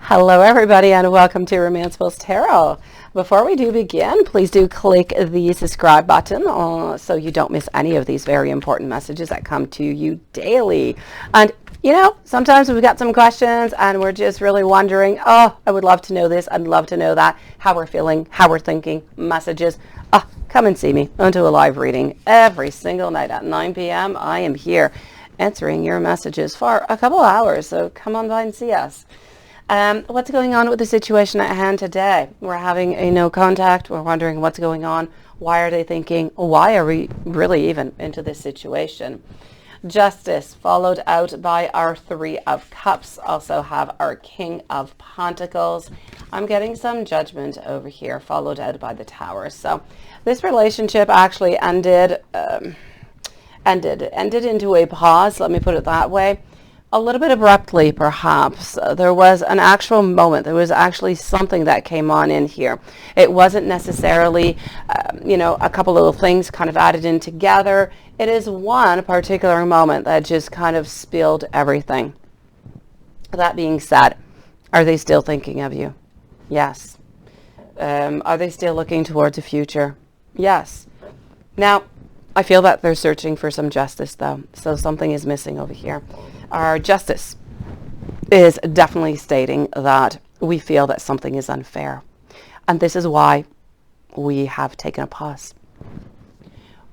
Hello everybody and welcome to Romancefull's Tarot. Before we do begin, please do click the subscribe button so you don't miss any of these very important messages that come to you daily. And you know, sometimes we've got some questions and we're just really wondering, oh, I would love to know this, I'd love to know that, how we're feeling, how we're thinking, messages. Come and see me. I'll do a live reading every single night at 9 p.m. I am here answering your messages for a couple hours, so come on by and see us. What's going on with the situation at hand today? We're having a no contact. We're wondering what's going on. Why are they thinking? Why are we really even into this situation? Justice, followed out by our Three of Cups. Also have our King of Pentacles. I'm getting some Judgment over here, followed out by the Tower. So this relationship actually ended into a pause. Let me put it that way. A little bit abruptly, perhaps. There was an actual moment. There was actually something that came on in here. It wasn't necessarily, a couple little things kind of added in together. It is one particular moment that just kind of spilled everything. That being said, are they still thinking of you? Yes. Are they still looking towards the future? Yes. Now, I feel that they're searching for some justice, though. So something is missing over here. Our Justice is definitely stating that we feel that something is unfair. And this is why we have taken a pause.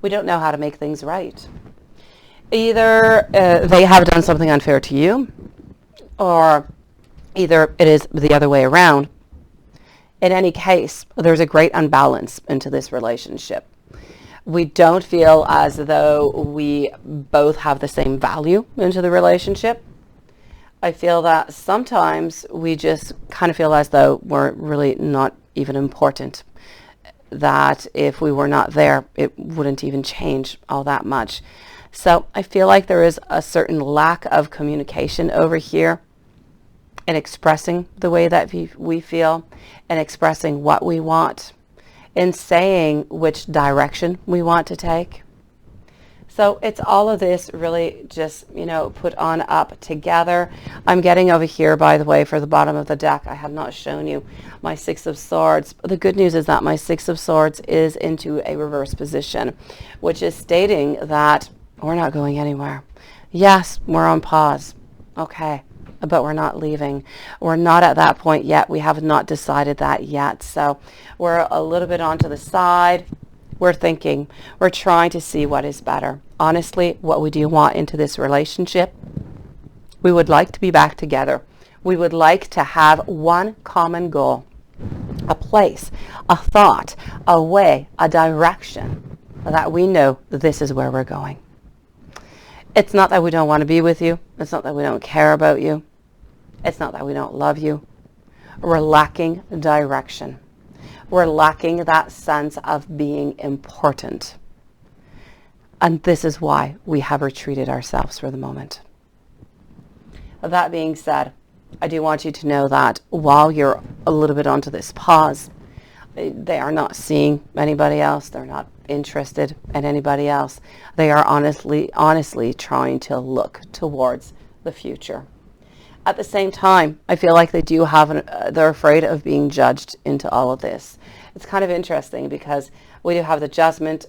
We don't know how to make things right. Either they have done something unfair to you, or either it is the other way around. In any case, there's a great unbalance into this relationship. We don't feel as though we both have the same value into the relationship. I feel that sometimes we just kind of feel as though we're really not even important. That if we were not there, it wouldn't even change all that much. So I feel like there is a certain lack of communication over here in expressing the way that we feel and expressing what we want, in saying which direction we want to take. So it's all of this really just, put on up together. I'm getting over here, by the way, for the bottom of the deck. I have not shown you my Six of Swords. The good news is that my Six of Swords is into a reverse position, which is stating that we're not going anywhere. Yes, we're on pause. Okay. But we're not leaving. We're not at that point yet. We have not decided that yet. So we're a little bit onto the side. We're thinking. We're trying to see what is better. Honestly, what we do want into this relationship, we would like to be back together. We would like to have one common goal, a place, a thought, a way, a direction that we know this is where we're going. It's not that we don't want to be with you. It's not that we don't care about you. It's not that we don't love you. We're lacking direction. We're lacking that sense of being important. And this is why we have retreated ourselves for the moment. That being said, I do want you to know that while you're a little bit onto this pause, they are not seeing anybody else. They're not interested in anybody else. They are honestly trying to look towards the future. At the same time, I feel like they do have, they're afraid of being judged into all of this. It's kind of interesting because we do have the judgment,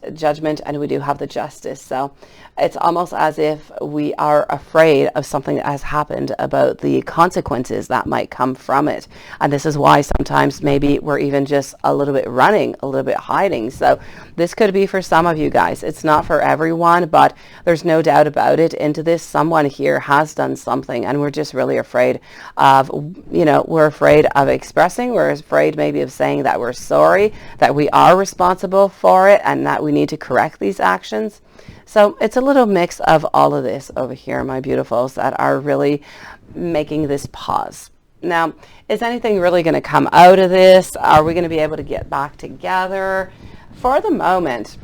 and we do have the justice. So it's almost as if we are afraid of something that has happened, about the consequences that might come from it. And this is why sometimes maybe we're even just a little bit running, a little bit hiding. So this could be for some of you guys. It's not for everyone, but there's no doubt about it. Into this, someone here has done something, and we're just really afraid of, we're afraid of expressing. We're afraid maybe of saying that we're sorry, that we are responsible for it, and that we need to correct these actions. So it's a little mix of all of this over here, my beautifuls, that are really making this pause. Now, is anything really going to come out of this? Are we going to be able to get back together? For the moment,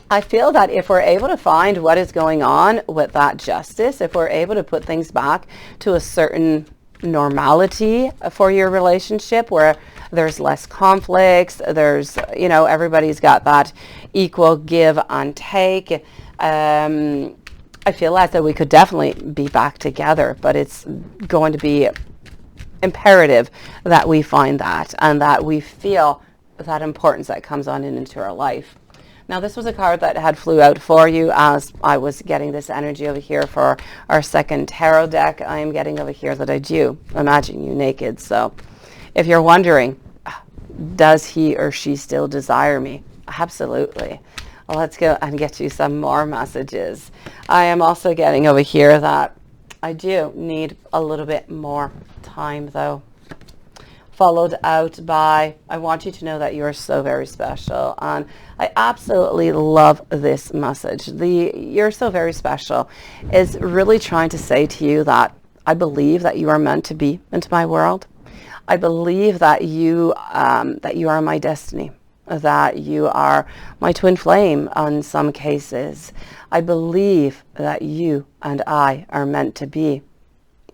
I feel that if we're able to find what is going on with that justice, if we're able to put things back to a certain normality for your relationship where there's less conflicts, there's, everybody's got that equal give and take, I feel as though we could definitely be back together, but it's going to be imperative that we find that, and that we feel that importance that comes on into our life. Now, this was a card that had flew out for you as I was getting this energy over here for our second tarot deck. I am getting over here that I do imagine you naked. So if you're wondering, does he or she still desire me? Absolutely. Well, let's go and get you some more messages. I am also getting over here that I do need a little bit more time, though. Followed out by, I want you to know that you're so very special. And I absolutely love this message. The "you're so very special" is really trying to say to you that I believe that you are meant to be into my world. I believe that you are my destiny, that you are my twin flame in some cases. I believe that you and I are meant to be,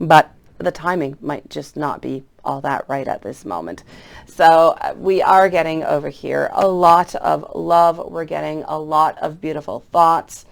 but the timing might just not be all that right at this moment. So we are getting over here a lot of love. We're getting a lot of beautiful thoughts.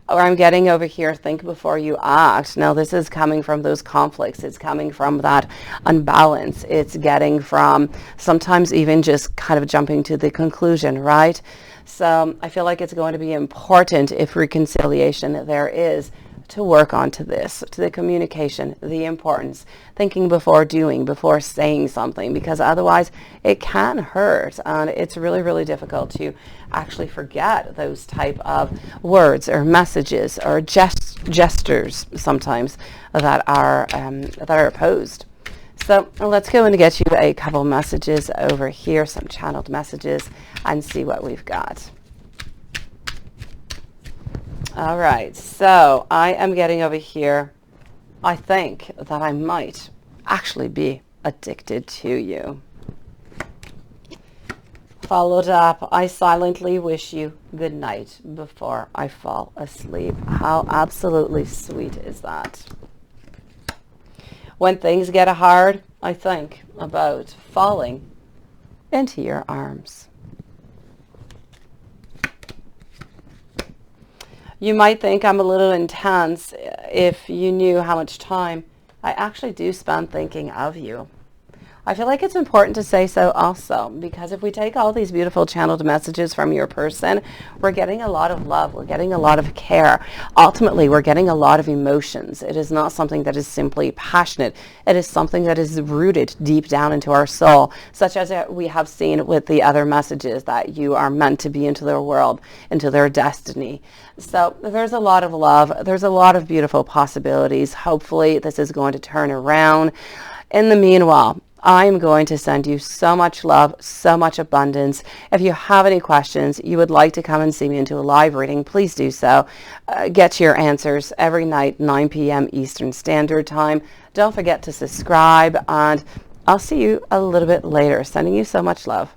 Or I'm getting over here, think before you act. Now, this is coming from those conflicts. It's coming from that unbalance. It's getting from sometimes even just kind of jumping to the conclusion, right? So I feel like it's going to be important, if reconciliation there is, to work onto this, to the communication, the importance, thinking before doing, before saying something, because otherwise it can hurt, and it's really, really difficult to actually forget those type of words or messages or gestures sometimes that are opposed. So let's go and get you a couple messages over here, some channeled messages, and see what we've got. All right, so I am getting over here, I think that I might actually be addicted to you. Followed up, I silently wish you good night before I fall asleep. How absolutely sweet is that? When things get hard, I think about falling into your arms. You might think I'm a little intense if you knew how much time I actually do spend thinking of you. I feel like it's important to say so also, because if we take all these beautiful channeled messages from your person, we're getting a lot of love, we're getting a lot of care. Ultimately, we're getting a lot of emotions. It is not something that is simply passionate. It is something that is rooted deep down into our soul, such as we have seen with the other messages, that you are meant to be into their world, into their destiny. So there's a lot of love. There's a lot of beautiful possibilities. Hopefully, this is going to turn around. In the meanwhile, I'm going to send you so much love, so much abundance. If you have any questions, you would like to come and see me into a live reading, please do so. Get your answers every night, 9 p.m. Eastern Standard Time. Don't forget to subscribe, and I'll see you a little bit later. Sending you so much love.